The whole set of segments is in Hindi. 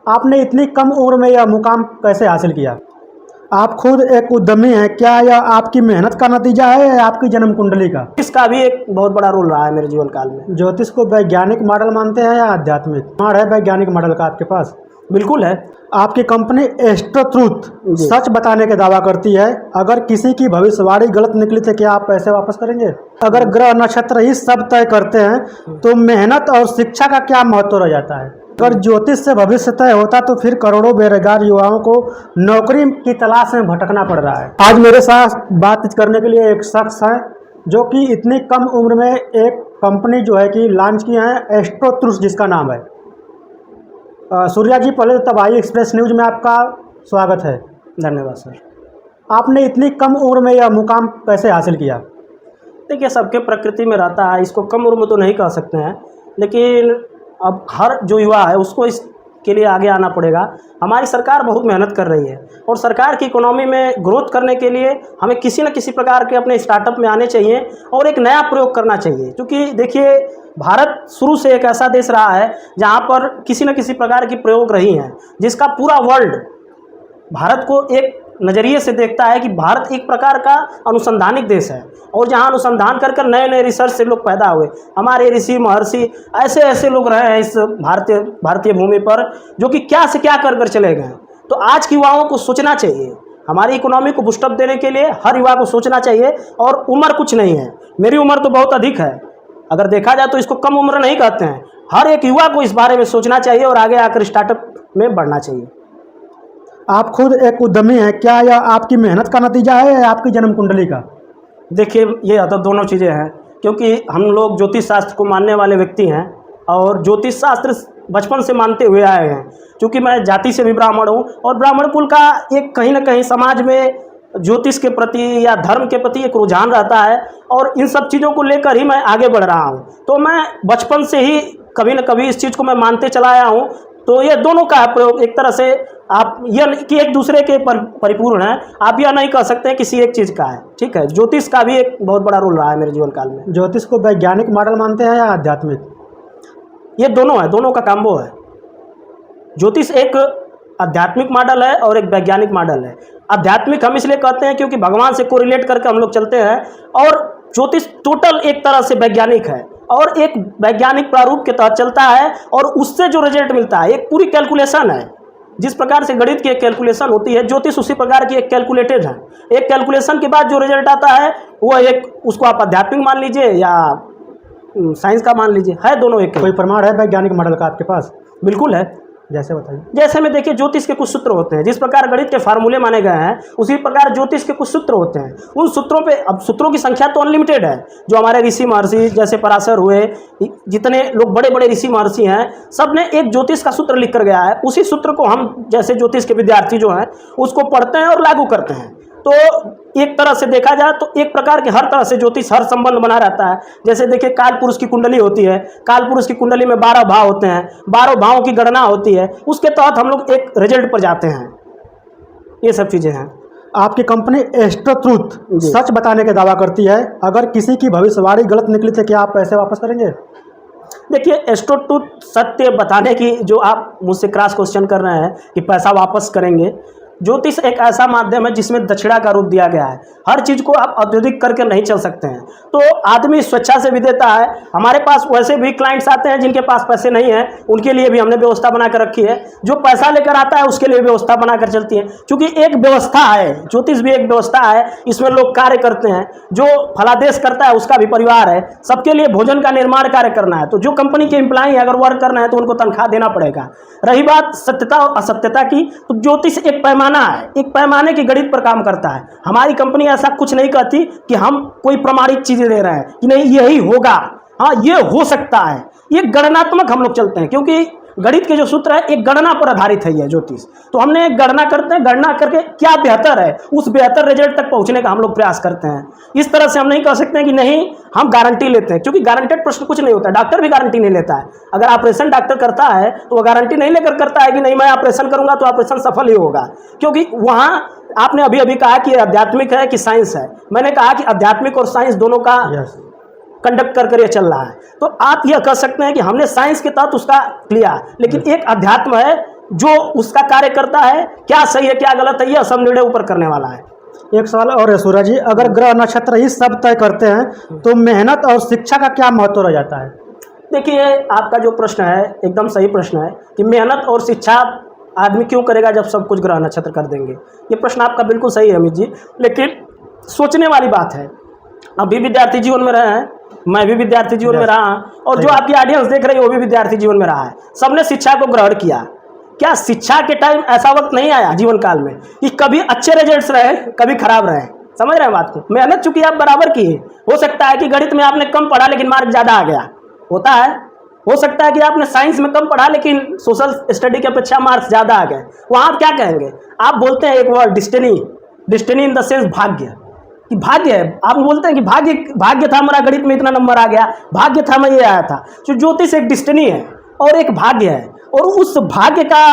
आपने इतनी कम उम्र में यह मुकाम कैसे हासिल किया? आप खुद एक उद्यमी हैं, क्या यह आपकी मेहनत का नतीजा है या आपकी जन्म कुंडली का? इसका भी एक बहुत बड़ा रोल रहा है मेरे जीवन काल में। ज्योतिष को वैज्ञानिक मॉडल मानते हैं या आध्यात्मिक? प्रमाण है वैज्ञानिक मॉडल का आपके पास? बिल्कुल है। आपकी कंपनी एस्ट्रो ट्रूथ सच बताने का दावा करती है। अगर किसी की भविष्यवाणी गलत निकली तो क्या आप पैसे वापस करेंगे? अगर ग्रह नक्षत्र ही सब तय करते हैं तो मेहनत और शिक्षा का क्या महत्व रह जाता है? अगर ज्योतिष से भविष्य तय होता तो फिर करोड़ों बेरोजगार युवाओं को नौकरी की तलाश में भटकना पड़ रहा है। आज मेरे साथ बातचीत करने के लिए एक शख्स है जो कि इतनी कम उम्र में एक कंपनी जो है कि लॉन्च की है, एस्ट्रो ट्रूथ जिसका नाम है। सूर्या जी, पहले तो तबाही एक्सप्रेस न्यूज़ में आपका स्वागत है। धन्यवाद सर। आपने इतनी कम उम्र में यह मुकाम कैसे हासिल किया? देखिए, सबके प्रकृति में रहता है, इसको कम उम्र में तो नहीं कह सकते हैं, लेकिन अब हर जो युवा है उसको इसके लिए आगे आना पड़ेगा। हमारी सरकार बहुत मेहनत कर रही है और सरकार की इकोनॉमी में ग्रोथ करने के लिए हमें किसी न किसी प्रकार के अपने स्टार्टअप में आने चाहिए और एक नया प्रयोग करना चाहिए। क्योंकि देखिए, भारत शुरू से एक ऐसा देश रहा है जहाँ पर किसी न किसी प्रकार की प्रयोग रही हैं, जिसका पूरा वर्ल्ड भारत को एक नज़रिए से देखता है कि भारत एक प्रकार का अनुसंधानिक देश है और जहाँ अनुसंधान कर कर नए नए रिसर्च से लोग पैदा हुए। हमारे ऋषि महर्षि ऐसे ऐसे लोग रहे हैं इस भारतीय भूमि पर, जो कि क्या से क्या कर कर चले गए। तो आज के युवाओं को सोचना चाहिए, हमारी इकोनॉमी को बूस्टअप देने के लिए हर युवा को सोचना चाहिए। और उम्र कुछ नहीं है, मेरी उम्र तो बहुत अधिक है, अगर देखा जाए तो इसको कम उम्र नहीं कहते हैं। हर एक युवा को इस बारे में सोचना चाहिए और आगे आकर स्टार्टअप में बढ़ना चाहिए। आप खुद एक उद्यमी हैं, क्या यह आपकी मेहनत का नतीजा है या आपकी जन्म कुंडली का? देखिए, ये तो दोनों चीज़ें हैं, क्योंकि हम लोग ज्योतिष शास्त्र को मानने वाले व्यक्ति हैं और ज्योतिष शास्त्र बचपन से मानते हुए आए हैं। क्योंकि मैं जाति से भी ब्राह्मण हूँ और ब्राह्मण कुल का एक कहीं ना कहीं समाज में ज्योतिष के प्रति या धर्म के प्रति एक रुझान रहता है और इन सब चीज़ों को लेकर ही मैं आगे बढ़ रहा हूँ। तो मैं बचपन से ही कभी न कभी इस चीज़ को मैं मानते चला आया हूँ। तो ये दोनों का प्रयोग एक तरह से आप यह कि एक दूसरे के परिपूर्ण है, आप यह नहीं कह सकते हैं किसी एक चीज़ का है। ठीक है, ज्योतिष का भी एक बहुत बड़ा रोल रहा है मेरे जीवन काल में। ज्योतिष को वैज्ञानिक मॉडल मानते हैं या आध्यात्मिक? ये दोनों है, दोनों का कॉम्बो है। ज्योतिष एक आध्यात्मिक मॉडल है और एक वैज्ञानिक मॉडल है। आध्यात्मिक हम इसलिए कहते हैं क्योंकि भगवान से कोरिलेट करके हम लोग चलते हैं, और ज्योतिष टोटल एक तरह से वैज्ञानिक है और एक वैज्ञानिक प्रारूप के तहत चलता है और उससे जो रिजल्ट मिलता है एक पूरी कैलकुलेशन है। जिस प्रकार से गणित की एक कैलकुलेशन होती है, ज्योतिष उसी प्रकार की एक कैलकुलेटेड है। एक कैलकुलेशन के बाद जो रिजल्ट आता है वो एक, उसको आप आध्यात्मिक मान लीजिए या साइंस का मान लीजिए, है दोनों एक। कोई प्रमाण है वैज्ञानिक मॉडल का आपके पास? बिल्कुल है। जैसे बताइए। जैसे में देखिए, ज्योतिष के कुछ सूत्र होते हैं, जिस प्रकार गणित के फार्मूले माने गए हैं उसी प्रकार ज्योतिष के कुछ सूत्र होते हैं। उन सूत्रों पे, अब सूत्रों की संख्या तो अनलिमिटेड है। जो हमारे ऋषि महर्षि जैसे पराशर हुए, जितने लोग बड़े बड़े ऋषि महर्षि हैं, सब ने एक ज्योतिष का सूत्र लिख कर गया है। उसी सूत्र को हम जैसे ज्योतिष के विद्यार्थी जो हैं उसको पढ़ते हैं और लागू करते हैं। तो एक तरह से देखा जाए तो एक प्रकार के हर तरह से ज्योतिष हर संबंध बना रहता है। जैसे देखिए, काल पुरुष की कुंडली होती है, काल पुरुष की कुंडली में 12 भाव होते हैं, 12 भावों की गणना होती है, उसके तहत हम लोग एक रिजल्ट पर जाते हैं। ये सब चीज़ें हैं। आपकी कंपनी एस्ट्रो ट्रूथ सच बताने का दावा करती है। अगर किसी की भविष्यवाणी गलत निकली तो क्या आप पैसे वापस करेंगे? देखिए, एस्ट्रो ट्रूथ सत्य बताने की जो आप मुझसे क्रॉस क्वेश्चन कर रहे हैं कि पैसा वापस करेंगे, ज्योतिष एक ऐसा माध्यम है जिसमें दक्षिणा का रूप दिया गया है। हर चीज़ को आप अत्यधिक करके नहीं चल सकते हैं, तो आदमी स्वेच्छा से भी देता है। हमारे पास वैसे भी क्लाइंट्स आते हैं जिनके पास पैसे नहीं हैं, उनके लिए भी हमने व्यवस्था बनाकर रखी है। जो पैसा लेकर आता है उसके लिए व्यवस्था बनाकर चलती है, क्योंकि एक व्यवस्था है, ज्योतिष भी एक व्यवस्था है। इसमें लोग कार्य करते हैं, जो फलादेश करता है उसका भी परिवार है, सबके लिए भोजन का निर्माण कार्य करना है। तो जो कंपनी के एम्प्लॉय अगर वर्क करना है तो उनको तनख्वाह देना पड़ेगा। रही बात सत्यता और असत्यता की, तो ज्योतिष एक पैमाना है, एक पैमाने की गणित पर काम करता है। हमारी कंपनी ऐसा कुछ नहीं कहती कि हम कोई प्रमाणित चीजें दे रहे हैं कि नहीं यही होगा, हाँ ये हो सकता है। ये गणनात्मक हम लोग चलते हैं, क्योंकि गणित के जो सूत्र है एक गणना पर आधारित है ये ज्योतिष। तो हमने एक गणना करते हैं, गणना करके क्या बेहतर है उस बेहतर रिजल्ट तक पहुंचने का हम लोग प्रयास करते हैं। इस तरह से हम नहीं कह सकते हैं कि नहीं हम गारंटी लेते हैं, क्योंकि गारंटेड प्रश्न कुछ नहीं होता है। डॉक्टर भी गारंटी नहीं लेता है। अगर ऑपरेशन डॉक्टर करता है तो वह गारंटी नहीं लेकर करता है कि नहीं मैं ऑपरेशन करूंगा तो ऑपरेशन सफल ही होगा, क्योंकि वहां आपने अभी अभी कहा कि आध्यात्मिक है कि साइंस है। मैंने कहा कि आध्यात्मिक और साइंस दोनों का कंडक्ट कर ये चल रहा है। तो आप यह कह सकते हैं कि हमने साइंस के तहत उसका लिया, लेकिन एक अध्यात्म है जो उसका कार्य करता है, क्या सही है क्या गलत है, यह सब निर्णय ऊपर करने वाला है। एक सवाल और है सूरज जी, अगर ग्रह नक्षत्र ही सब तय करते हैं तो मेहनत और शिक्षा का क्या महत्व रह जाता है? देखिए, आपका जो प्रश्न है एकदम सही प्रश्न है कि मेहनत और शिक्षा आदमी क्यों करेगा जब सब कुछ ग्रह नक्षत्र कर देंगे। ये प्रश्न आपका बिल्कुल सही है अमित जी, लेकिन सोचने वाली बात है। अभी विद्यार्थी जीवन में रहे हैं, मैं भी विद्यार्थी जीवन में रहा, और जो आपकी ऑडियंस देख रही है वो भी विद्यार्थी जीवन में रहा है। सबने शिक्षा को ग्रहण किया। क्या शिक्षा के टाइम ऐसा वक्त नहीं आया जीवन काल में कि कभी अच्छे रिजल्ट्स रहे, कभी खराब रहे? समझ रहे हैं बात को? मेहनत चूंकि आप बराबर की है, हो सकता है कि गणित में आपने कम पढ़ा लेकिन मार्क ज़्यादा आ गया, होता है। हो सकता है कि आपने साइंस में कम पढ़ा लेकिन सोशल स्टडी की अपेक्षा मार्क्स ज़्यादा आ गए। वहाँ आप क्या कहेंगे? आप बोलते हैं एक word destiny, destiny in the sense भाग्य, कि भाग्य है। आप बोलते हैं कि भाग्य था, हमारा गणित में इतना नंबर आ गया, भाग्य था, मैं ये आया था। जो ज्योतिष एक डिस्टिनी है और एक भाग्य है, और उस भाग्य का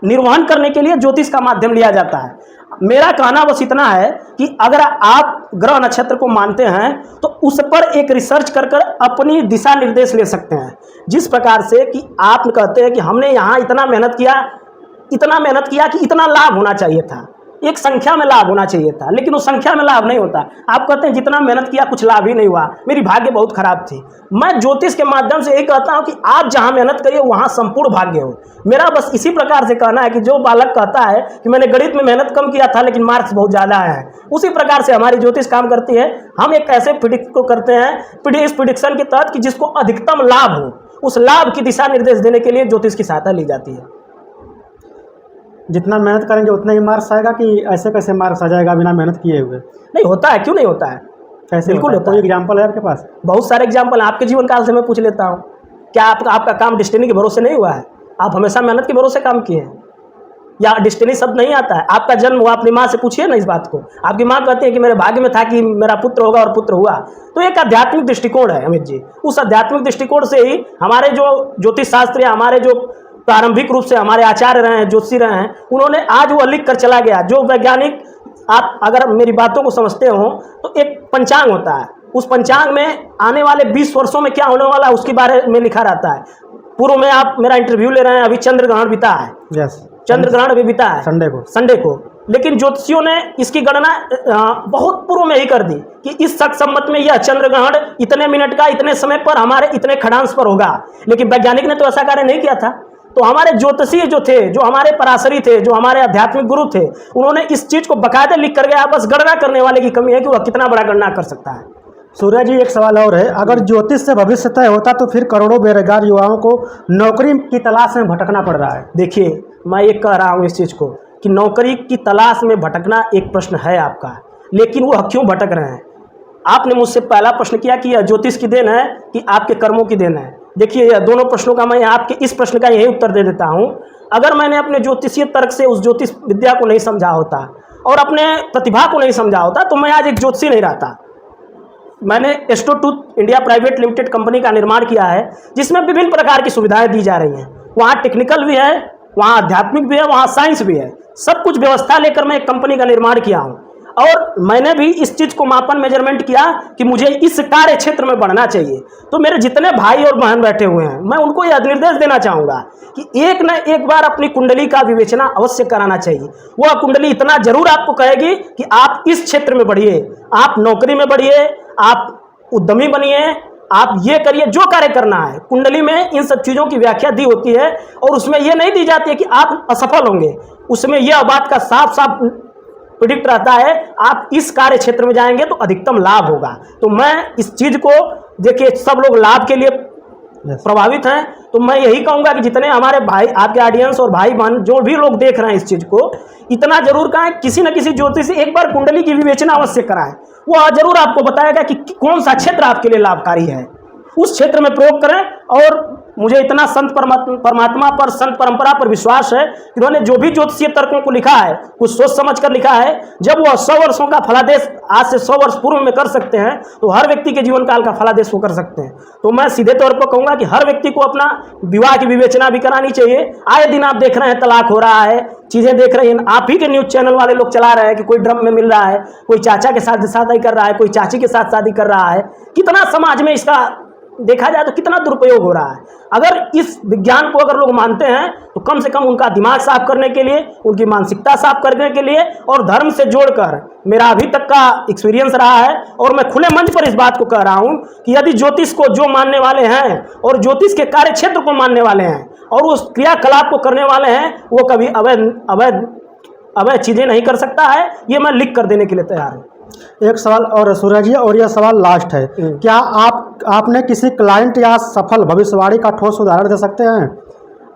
निर्वहन करने के लिए ज्योतिष का माध्यम लिया जाता है। मेरा कहना बस इतना है कि अगर आप ग्रह नक्षत्र को मानते हैं तो उस पर एक रिसर्च कर अपनी दिशा निर्देश ले सकते हैं। जिस प्रकार से कि आप कहते हैं कि हमने यहाँ इतना मेहनत किया कि इतना लाभ होना चाहिए था, एक संख्या में लाभ होना चाहिए था, लेकिन उस संख्या में लाभ नहीं होता। आप कहते हैं जितना मेहनत किया कुछ लाभ ही नहीं हुआ, मेरी भाग्य बहुत खराब थी। मैं ज्योतिष के माध्यम से यही कहता हूं कि आप जहां मेहनत करिए वहां संपूर्ण भाग्य हो। मेरा बस इसी प्रकार से कहना है कि जो बालक कहता है कि मैंने गणित में मेहनत कम किया था लेकिन मार्क्स बहुत ज़्यादा आए हैं, उसी प्रकार से हमारी ज्योतिष काम करती है। हम एक ऐसे प्रिडिक्ट को करते हैं इस प्रिडिक्शन के तहत कि जिसको अधिकतम लाभ हो, उस लाभ की दिशा निर्देश देने के लिए ज्योतिष की सहायता ली जाती है। जितना मेहनत करेंगे उतना ही मार्क्स आएगा कि ऐसे कैसे मार्क्स आ जाएगा बिना मेहनत किए हुए? नहीं होता है, क्यों नहीं होता है? कैसे बिल्कुल होता कोई है। एग्जाम्पल है आपके पास? बहुत सारे एग्जाम्पल हैं, आपके जीवन काल से मैं पूछ लेता हूँ। क्या आपका काम डिस्टिनी के भरोसे नहीं हुआ है? आप हमेशा मेहनत के भरोसे काम किए हैं, या डिस्टिनी शब्द नहीं आता है? आपका जन्म हुआ, अपनी माँ से पूछिए ना इस बात को। आपकी माँ कहती है कि मेरे भाग्य में था कि मेरा पुत्र होगा और पुत्र हुआ। तो एक आध्यात्मिक दृष्टिकोण है अमित जी। उस आध्यात्मिक दृष्टिकोण से ही हमारे जो ज्योतिष शास्त्र, हमारे जो प्रारंभिक रूप से हमारे आचार्य रहे हैं, ज्योतिषी रहे हैं, उन्होंने आज वो लिख कर चला गया। जो वैज्ञानिक, आप अगर मेरी बातों को समझते हो तो एक पंचांग होता है, उस पंचांग में आने वाले 20 वर्षों में क्या होने वाला है उसके बारे में लिखा रहता है। पूर्व में आप मेरा इंटरव्यू ले रहे हैं, अभी चंद्र ग्रहण बीता है। यस, चंद्र ग्रहण अभी बीता है संडे को, लेकिन ज्योतिषियों ने इसकी गणना बहुत पूर्व में ही कर दी कि इस शक सम्मत में यह चंद्र ग्रहण इतने मिनट का इतने समय पर हमारे इतने खड़ांश पर होगा। लेकिन वैज्ञानिक ने तो ऐसा कार्य नहीं किया था। तो हमारे ज्योतिषी जो थे, जो हमारे पराशरी थे, जो हमारे आध्यात्मिक गुरु थे, उन्होंने इस चीज को बकायदे लिख कर गया। बस गणना करने वाले की कमी है कि वह कितना बड़ा गणना कर सकता है। सूर्य जी, एक सवाल और है, अगर ज्योतिष से भविष्य तय होता तो फिर करोड़ों बेरोजगार युवाओं को नौकरी की तलाश में भटकना पड़ रहा है। देखिए, मैं ये कह रहा हूँ इस चीज़ को कि नौकरी की तलाश में भटकना एक प्रश्न है आपका, लेकिन वह क्यों भटक रहे हैं? आपने मुझसे पहला प्रश्न किया कि यह ज्योतिष की देन है कि आपके कर्मों की देन है। देखिए, यह दोनों प्रश्नों का मैं आपके इस प्रश्न का यही उत्तर दे देता हूँ। अगर मैंने अपने ज्योतिषीय तर्क से उस ज्योतिष विद्या को नहीं समझा होता और अपने प्रतिभा को नहीं समझा होता तो मैं आज एक ज्योतिषी नहीं रहता। मैंने एस्ट्रोटूथ इंडिया प्राइवेट लिमिटेड कंपनी का निर्माण किया है, जिसमें विभिन्न प्रकार की सुविधाएं दी जा रही हैं। वहाँ टेक्निकल भी है, वहाँ आध्यात्मिक भी है, वहाँ साइंस भी है। सब कुछ व्यवस्था लेकर मैं एक कंपनी का निर्माण किया हूँ, और मैंने भी इस चीज़ को मापन मेजरमेंट किया कि मुझे इस कार्य क्षेत्र में बढ़ना चाहिए। तो मेरे जितने भाई और बहन बैठे हुए हैं, मैं उनको यह निर्देश देना चाहूँगा कि एक न एक बार अपनी कुंडली का विवेचना अवश्य कराना चाहिए। वह कुंडली इतना जरूर आपको कहेगी कि आप इस क्षेत्र में बढ़िए, आप नौकरी में बढ़िए, आप उद्यमी बनिए, आप ये करिए जो कार्य करना है। कुंडली में इन सब चीज़ों की व्याख्या दी होती है, और उसमें यह नहीं दी जाती है कि आप असफल होंगे। उसमें यह बात का साफ साफ प्रिडिक्ट रहता है, आप इस कार्य क्षेत्र में जाएंगे तो अधिकतम लाभ होगा। तो मैं इस चीज़ को, देखिए, सब लोग लाभ के लिए प्रभावित हैं, तो मैं यही कहूँगा कि जितने हमारे भाई, आपके ऑडियंस और भाई बहन जो भी लोग देख रहे हैं इस चीज़ को, इतना जरूर कहें, किसी न किसी ज्योतिष से एक बार कुंडली की विवेचना अवश्य कराएं। वह जरूर आपको बताएगा कि कौन सा क्षेत्र आपके लिए लाभकारी है। उस क्षेत्र में प्रयोग करें। और मुझे इतना संत परमात्मा पर, संत परंपरा पर विश्वास है कि उन्होंने जो भी ज्योतिषीय तर्कों को लिखा है, कुछ सोच समझ कर लिखा है। जब वह 100 वर्षों का फलादेश आज से 100 वर्ष पूर्व में कर सकते हैं, तो हर व्यक्ति के जीवन काल का फलादेश वो कर सकते हैं। तो मैं सीधे तौर पर कहूँगा कि हर व्यक्ति को अपना विवाह की विवेचना भी करानी चाहिए। आए दिन आप देख रहे हैं तलाक हो रहा है, चीज़ें देख रहे हैं, आप ही के न्यूज़ चैनल वाले लोग चला रहे हैं कि कोई ड्रम में मिल रहा है, कोई चाचा के साथ शादी कर रहा है, कोई चाची के साथ शादी कर रहा है। कितना समाज में इसका देखा जाए तो कितना दुरुपयोग हो रहा है। अगर इस विज्ञान को अगर लोग मानते हैं तो कम से कम उनका दिमाग साफ करने के लिए, उनकी मानसिकता साफ करने के लिए और धर्म से जोड़कर, मेरा अभी तक का एक्सपीरियंस रहा है और मैं खुले मंच पर इस बात को कह रहा हूं कि यदि ज्योतिष को जो मानने वाले हैं और ज्योतिष के कार्य क्षेत्र को मानने वाले हैं और उस क्रियाकलाप को करने वाले हैं, वो कभी अवैध चीज़ें नहीं कर सकता है। ये मैं लिख कर देने के लिए तैयार हूँ। एक सवाल और सूरज जी, और यह सवाल लास्ट है, क्या आपने किसी क्लाइंट या सफल भविष्यवाणी का ठोस उदाहरण दे सकते हैं?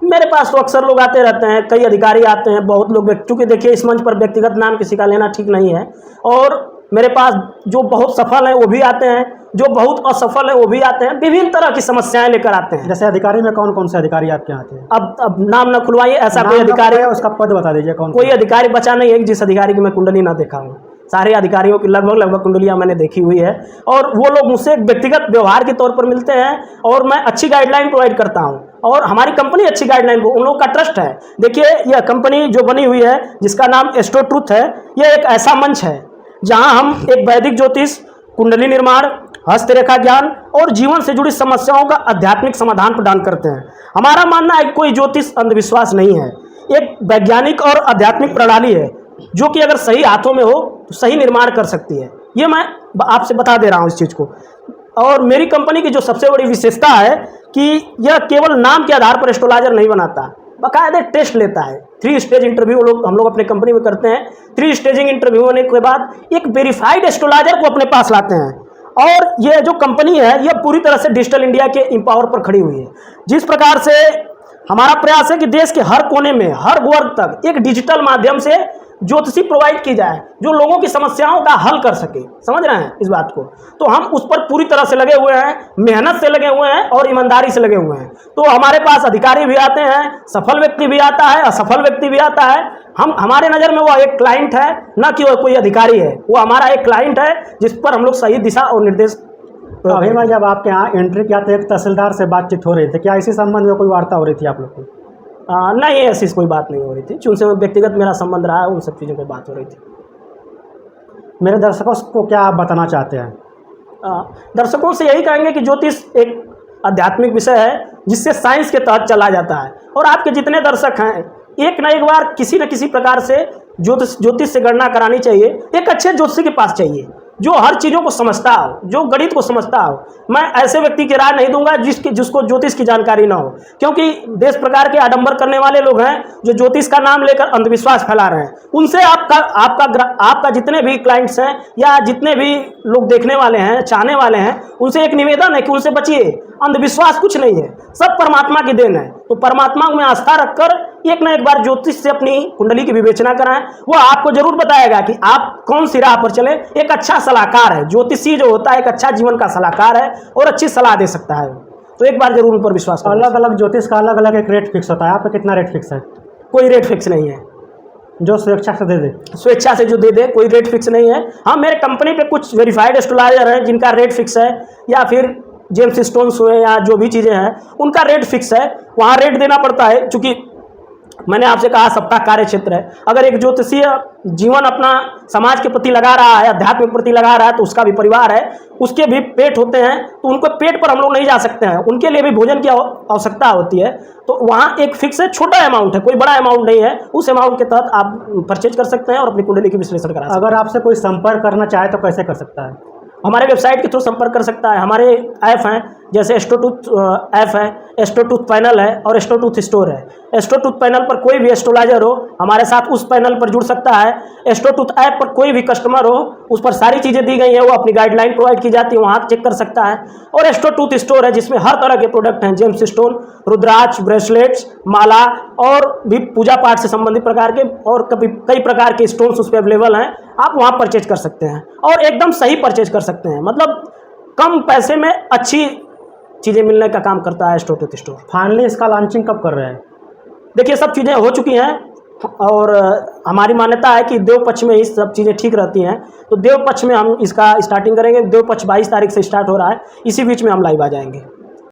मेरे पास तो अक्सर लोग आते रहते हैं, कई अधिकारी आते हैं, बहुत लोग, चूँकि देखिए इस मंच पर व्यक्तिगत नाम किसी का लेना ठीक नहीं है, और मेरे पास जो बहुत सफल हैं वो भी आते हैं, जो बहुत असफल है वो भी आते हैं, विभिन्न तरह की समस्याएं लेकर आते हैं। जैसे अधिकारी में कौन कौन से अधिकारी आपके यहाँ आते हैं? अब नाम न खुलवाइए, ऐसा कोई अधिकारी, उसका पद बता दीजिए कौन? कोई अधिकारी बचा नहीं है जिस अधिकारी की मैं कुंडली ना देखा हूँ। सारे अधिकारियों की लगभग कुंडलियां मैंने देखी हुई है, और वो लोग मुझसे व्यक्तिगत व्यवहार के तौर पर मिलते हैं और मैं अच्छी गाइडलाइन प्रोवाइड करता हूं, और हमारी कंपनी अच्छी गाइडलाइन को, उन लोगों का ट्रस्ट है। देखिए यह कंपनी जो बनी हुई है जिसका नाम एस्ट्रो ट्रूथ है, यह एक ऐसा मंच है जहां हम एक वैदिक ज्योतिष, कुंडली निर्माण, हस्तरेखा ज्ञान और जीवन से जुड़ी समस्याओं का आध्यात्मिक समाधान प्रदान करते हैं। हमारा मानना है कि कोई ज्योतिष अंधविश्वास नहीं है, एक वैज्ञानिक और आध्यात्मिक प्रणाली है जो कि अगर सही हाथों में हो तो सही निर्माण कर सकती है। ये मैं आपसे बता दे रहा हूँ इस चीज़ को। और मेरी कंपनी की जो सबसे बड़ी विशेषता है कि यह केवल नाम के आधार पर एस्ट्रोलॉजर नहीं बनाता, बाकायदे टेस्ट लेता है। 3 स्टेज इंटरव्यू हम लोग अपने कंपनी में करते हैं। 3 स्टेजिंग इंटरव्यू होने के बाद एक वेरीफाइड एस्ट्रोलॉजर को अपने पास लाते हैं, और ये जो कंपनी है यह पूरी तरह से डिजिटल इंडिया के एम्पावर पर खड़ी हुई है। जिस प्रकार से हमारा प्रयास है कि देश के हर कोने में, हर वर्ग तक एक डिजिटल माध्यम से ज्योतिषी प्रोवाइड की जाए जो लोगों की समस्याओं का हल कर सके। समझ रहे हैं इस बात को? तो हम उस पर पूरी तरह से लगे हुए हैं, मेहनत से लगे हुए हैं और ईमानदारी से लगे हुए हैं। तो हमारे पास अधिकारी भी आते हैं, सफल व्यक्ति भी आता है, असफल व्यक्ति भी आता है। हमारे नज़र में वो एक क्लाइंट है, ना कि वो कोई अधिकारी है। वो हमारा एक क्लाइंट है जिस पर हम लोग सही दिशा और निर्देश। अभी मैं जब आपके यहाँ एंट्री किया तो एक तहसीलदार से बातचीत हो रही थी, क्या इसी संबंध में कोई वार्ता हो रही थी आप लोग की? नहीं, ऐसी कोई बात नहीं हो रही थी। उनसे व्यक्तिगत मेरा संबंध रहा है, उन सब चीज़ों पर बात हो रही थी। मेरे दर्शकों को क्या आप बताना चाहते हैं? दर्शकों से यही कहेंगे कि ज्योतिष एक आध्यात्मिक विषय है जिससे साइंस के तहत चला जाता है, और आपके जितने दर्शक हैं एक ना एक बार किसी न किसी प्रकार से ज्योतिष से गणना करानी चाहिए। एक अच्छे ज्योतिषी के पास चाहिए जो हर चीज़ों को समझता हो, जो गणित को समझता हो। मैं ऐसे व्यक्ति की राय नहीं दूंगा जिसको ज्योतिष की जानकारी ना हो, क्योंकि देश प्रकार के आडंबर करने वाले लोग हैं जो ज्योतिष का नाम लेकर अंधविश्वास फैला रहे हैं। उनसे आपका जितने भी क्लाइंट्स हैं या जितने भी लोग देखने वाले हैं, चाहने वाले हैं, उनसे एक निवेदन है कि उनसे बचिए। अंधविश्वास कुछ नहीं है, सब परमात्मा की देन है। तो परमात्मा में आस्था रखकर एक ना एक बार ज्योतिष से अपनी कुंडली की विवेचना कराएं। वो आपको जरूर बताएगा कि आप कौन सी राह पर चले। एक अच्छा सलाहकार है ज्योतिषी, जो होता है एक अच्छा जीवन का सलाहकार है और अच्छी सलाह दे सकता है। तो एक बार जरूर उन पर विश्वास करें। अलग अलग ज्योतिष का अलग अलग एक रेट फिक्स होता है, आप पे कितना रेट फिक्स है? कोई रेट फिक्स नहीं है, जो स्वेच्छा से दे दे, स्वेच्छा से जो दे दे, कोई रेट फिक्स नहीं है। हाँ, मेरे कंपनी पे कुछ वेरीफाइड एस्ट्रोलॉजर हैं जिनका रेट फिक्स है, या फिर जेम्स स्टोन्स हुए या जो भी चीज़ें हैं उनका रेट फिक्स है। वहाँ रेट देना पड़ता है, चूँकि मैंने आपसे कहा सबका कार्य क्षेत्र है। अगर एक ज्योतिषीय जीवन अपना समाज के प्रति लगा रहा है, अध्यात्म के प्रति लगा रहा है, तो उसका भी परिवार है, उसके भी पेट होते हैं, तो उनको पेट पर हम लोग नहीं जा सकते हैं, उनके लिए भी भोजन की आवश्यकता होती है। तो वहाँ एक फिक्स है, छोटा अमाउंट है, कोई बड़ा अमाउंट नहीं है। उस अमाउंट के तहत आप परचेज कर सकते हैं और अपनी कुंडली की विश्लेषण करा सकते हैं। अगर आपसे कोई संपर्क करना चाहे तो कैसे कर सकता है? हमारे वेबसाइट के थ्रू संपर्क कर सकता है। हमारे ऐप हैं, जैसे एस्ट्रोटूथ ऐप है, एस्ट्रोटूथ पैनल है और एस्ट्रोटूथ स्टोर है। एस्ट्रोटूथ पैनल पर कोई भी एस्ट्रोलॉजर हो हमारे साथ उस पैनल पर जुड़ सकता है। एस्ट्रोटूथ ऐप पर कोई भी कस्टमर हो, उस पर सारी चीज़ें दी गई हैं, वो अपनी गाइडलाइन प्रोवाइड की जाती है, वहाँ चेक कर सकता है। और एस्ट्रोटूथ स्टोर है जिसमें हर तरह के प्रोडक्ट हैं, जेम्स स्टोन, रुद्राक्ष, ब्रेसलेट्स, माला और भी पूजा पाठ से संबंधित प्रकार के और कई प्रकार के स्टोन्स उस पर अवेलेबल हैं। आप वहाँ परचेज कर सकते हैं और एकदम सही परचेज कर सकते हैं, मतलब कम पैसे में अच्छी चीज़ें मिलने का काम करता है एस्ट्रोटूथ स्टोर। फाइनली इसका लॉन्चिंग कब कर रहे हैं? देखिए, सब चीज़ें हो चुकी हैं और हमारी मान्यता है कि देव पक्ष में ही सब चीज़ें ठीक रहती हैं। तो देव पक्ष में हम इसका स्टार्टिंग करेंगे। देव पक्ष 22 तारीख से स्टार्ट हो रहा है, इसी बीच में हम लाइव आ जाएंगे।